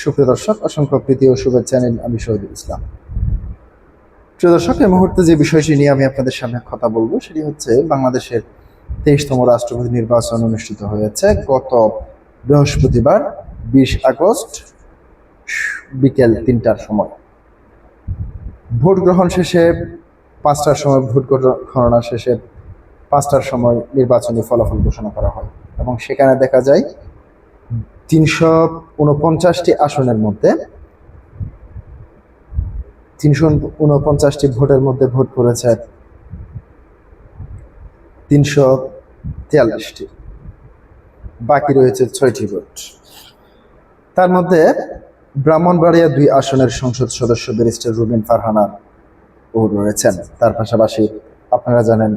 সুপ্রিয় দর্শক, অসংখ্য প্রীতি ও শুভেচ্ছা জানাই। আমি শহীদুল ইসলাম। প্রিয় দর্শক, এই মুহূর্তে যে বিষয়টি নিয়ে আমি আপনাদের সামনে কথা বলবো সেটি হচ্ছে বাংলাদেশের 23তম রাষ্ট্রপতি নির্বাচন অনুষ্ঠিত হয়েছে গত বৃহস্পতিবার 20 আগস্ট বিকেল 3টার সময়। ভোট গ্রহণ শেষে 5টার সময় ভোট গণনা শেষে 5টার সময় নির্বাচনী ফলাফল ঘোষণা করা হয় এবং সেখানে দেখা যায় 349টি আসনের মধ্যে 349টি ভোটের মধ্যে ভোট পড়েছে 343টি, বাকি রয়েছে 6টি ভোট। তার মধ্যে ব্রাহ্মণবাড়িয়া 2 আসনের সংসদ সদস্য ব্যারিস্টার রুমিন ফারহানা ও রয়েছেন। তার পাশাপাশি আপনারা জানেন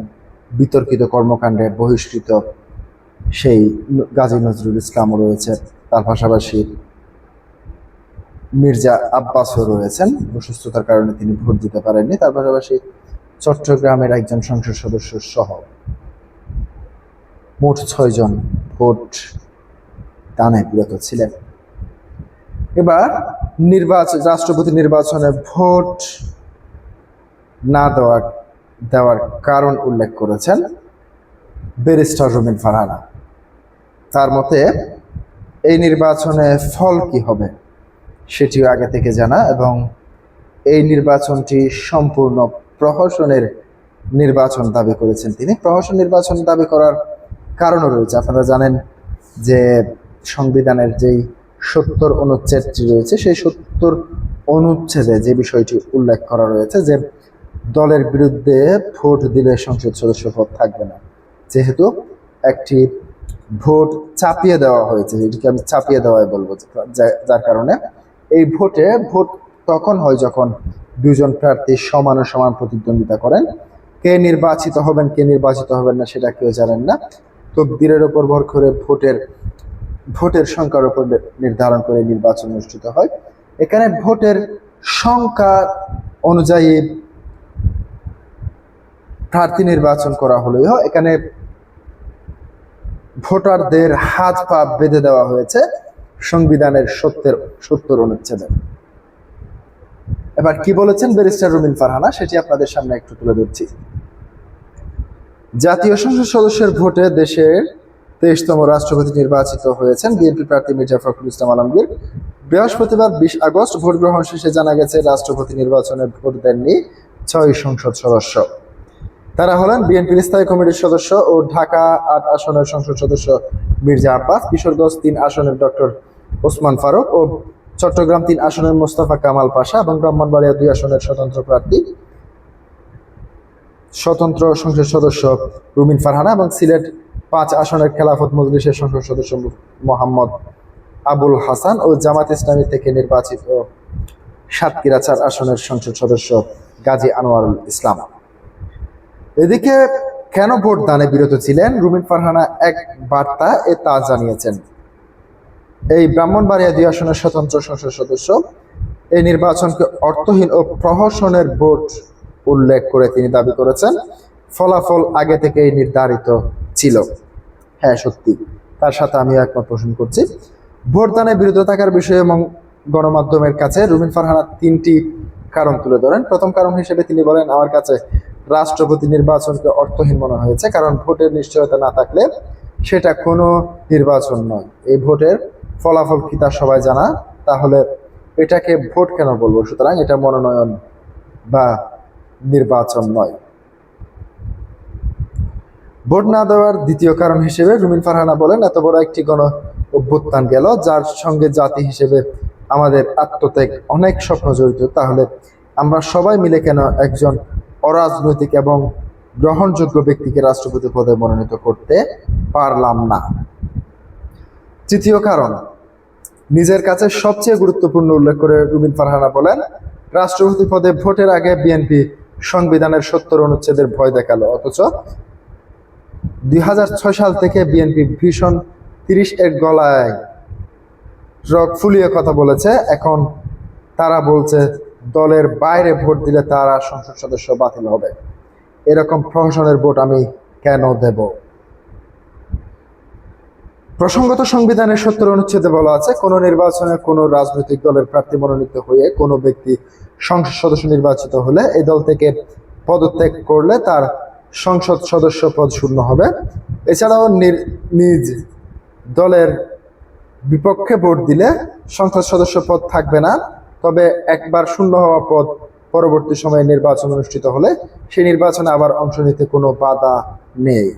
বিতর্কিত কর্মকাণ্ডে বহিষ্কৃত সেই গাজী নজরুল ইসলামও রয়েছে। তার পাশাপাশি মির্জা আব্বাসও রয়েছেন, অসুস্থতার কারণে তিনি ভোট দিতে পারেননি। তার পাশাপাশি চট্টগ্রামের একজন সংসদ সদস্য সহ মোট 6 জন ভোট দানে বিরত ছিলেন। এবার রাষ্ট্রপতি নির্বাচনে ভোট না দেওয়ার কারণ উল্লেখ করেছেন ব্যারিস্টার রুমিন ফারহানা। তার মতে এই নির্বাচনে ফল কি হবে সেটিও আগে থেকে জানা এবং এই নির্বাচনটি সম্পূর্ণ প্রহসনের নির্বাচন দাবি করেছেন তিনি। প্রহসন নির্বাচন দাবি করার কারণও রয়েছে। আপনারা জানেন যে সংবিধানের যেই 70 অনুচ্ছেদটি রয়েছে, সেই 70 অনুচ্ছেদে যে বিষয়টি উল্লেখ করা রয়েছে যে দলের বিরুদ্ধে ভোট দিলে সংসদ সদস্য পদ থাকবে না, যেহেতু একটি ভোট চাপিয়ে দেওয়া হয়েছে, এটিকে আমি চাপিয়ে দেওয়াই বলবো, যার কারণে এই ভোট তখন হয় যখন দুজন প্রার্থী সমান প্রতিদ্বন্দ্বিতা করেন। কে নির্বাচিত হবেন কে নির্বাচিত হবেন না সেটা কেউ জানেন না। তকদিরের উপর ভর করে ভোটের সংখ্যার উপর নির্ধারণ করে নির্বাচন অনুষ্ঠিত হয়। এখানে ভোটের সংখ্যা অনুযায়ী প্রার্থী নির্বাচন করা হলেও এখানে ভোটারদের হাত পা বেঁধে দেওয়া হয়েছে সংবিধানের 70 অনুচ্ছেদে। এবার কি বলেছেন ব্যারিস্টার রুমিন ফারহানা সেটি আপনাদের সামনে একটু তুলে ধরছি। জাতীয় সংসদ সদস্যের ভোটে দেশের 23তম রাষ্ট্রপতি নির্বাচিত হয়েছেন বিএনপি প্রার্থী মির্জা ফখরুল ইসলাম আলমগীর। বৃহস্পতিবার 20 আগস্ট ভোট গ্রহণ শেষে জানা গেছে রাষ্ট্রপতি নির্বাচনে ভোট দেননি 6 সংসদ সদস্য। তারা হলেন বিএনপির স্থায়ী কমিটির সদস্য ও ঢাকা 8 আসনের সংসদ সদস্য মির্জা আব্বাস, কিশোরগঞ্জ 3 আসনের ডক্টর ওসমান ফারুক ও চট্টগ্রাম 3 আসনের মোস্তফা কামাল পাশা এবং ব্রাহ্মণবাড়িয়া 2 আসনের স্বতন্ত্র সংসদ সদস্য রুমিন ফারহানা এবং সিলেট 5 আসনের খেলাফত মজলিসের সংসদ সদস্য মোহাম্মদ আবুল হাসান ও জামাত ইসলামী থেকে নির্বাচিত সাতক্ষীরা 4 আসনের সংসদ সদস্য গাজী আনোয়ারুল ইসলাম। এদিকে কেন ভোট দানে বিরত ছিলেন রুমিন ফারহানা এক বার্তা তা জানিয়েছেন। এই ব্রাহ্মণবাড়িয়া 2 আসনের স্বতন্ত্র সংসদ সদস্য এই নির্বাচনকে অর্থহীন ও প্রহসনের ভোট উল্লেখ করে তিনি দাবি করেছেন ফলাফল আগে থেকেই নির্ধারিত ছিল। হ্যাঁ, সত্যি, তার সাথে আমি একমত পোষণ করছি। ভোটদানে বিরত থাকার বিষয়ে গণমাধ্যমের কাছে রুমিন ফারহানা 3টি কারণ তুলে ধরেন। প্রথম কারণ হিসেবে তিনি বলেন, আমার কাছে রাষ্ট্রপতি নির্বাচনকে অর্থহীন মনে হয়েছে, কারণ ভোটের নিশ্চয়তা না থাকলে সেটা কোনো নির্বাচন নয়। এই ভোটের ফলাফল কি তা সবাই জানা, তাহলে এটাকে ভোট কেন বলবো? সুতরাং এটা মনোনয়ন বা নির্বাচন নয়। ভোট না দেওয়ার দ্বিতীয় কারণ হিসেবে রুমিন ফারহানা বলেন, এত বড় একটি গণ অভ্যুত্থান গেল, যার সঙ্গে জাতি হিসেবে আমাদের আত্মত্যাগ অনেক স্বপ্ন জড়িত, তাহলে আমরা সবাই মিলে কেন একজন অরাজনৈতিক এবং গ্রহণযোগ্য ব্যক্তিকে রাষ্ট্রপতি পদে মনোনীত করতে পারলাম না। তৃতীয় কারণ নিজের কাছে সবচেয়ে গুরুত্বপূর্ণ উল্লেখ করে রুমিন ফারহানা বলেন, রাষ্ট্রপতি পদে ভোটের আগে বিএনপি সংবিধানের 70 অনুচ্ছেদের ভয় দেখালো, অথচ 2006 সাল থেকে বিএনপি ভীষণ 30-এর গলায় রগ ফুলিয়ে কথা বলেছে। এখন তারা বলছে দলের বাইরে ভোট দিলে তারা সংসদ সদস্য বাতিল হবে। এরকম প্রহসনের ভোট আমি কেন দেব? প্রসঙ্গত সংবিধানের 70 অনুচ্ছেদে বলা আছে, কোন নির্বাচনে কোন রাজনৈতিক দলের প্রার্থী মনোনীত হয়ে কোনো ব্যক্তি সংসদ সদস্য নির্বাচিত হলে এই দল থেকে পদত্যাগ করলে তার সংসদ সদস্য পদ শূন্য হবে। এছাড়াও নিজ দলের বিপক্ষে ভোট দিলে সংসদ সদস্য পদ থাকবে না, তবে একবার শূন্য হওয়া পদ পরবর্তী সময়ে নির্বাচন অনুষ্ঠিত হলে সেই নির্বাচনে আবার অংশ নিতে কোনো বাধা নেই।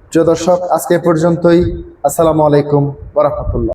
প্রিয় দর্শক, আজকে পর্যন্তই। আসসালামু আলাইকুম ওয়া রাহমাতুল্লাহ।